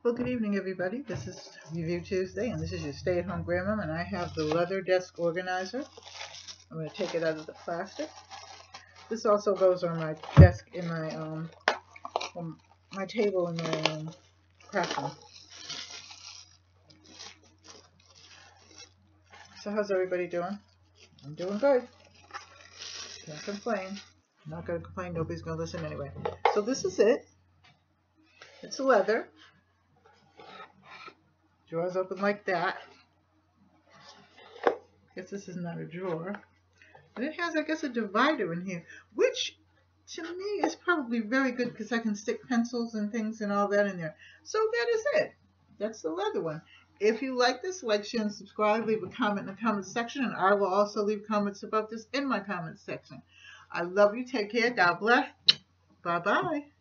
Well, good evening, everybody. This is Review Tuesday, and this is your stay-at-home grandma, and I have the leather desk organizer. I'm going to take it out of the plastic. This also goes on my desk in my on my table in my craft room. So how's everybody doing? I'm doing good. Can't complain. I'm not going to complain. Nobody's going to listen anyway. So this is it. It's leather. Drawers open like that. I guess this is not a drawer. And it has, I guess, a divider in here, which to me is probably very good because I can stick pencils and things and all that in there. So that is it. That's the leather one. If you like this, like, share, and subscribe. Leave a comment in the comment section, and I will also leave comments about this in my comment section. I love you. Take care. God bless. Bye-bye.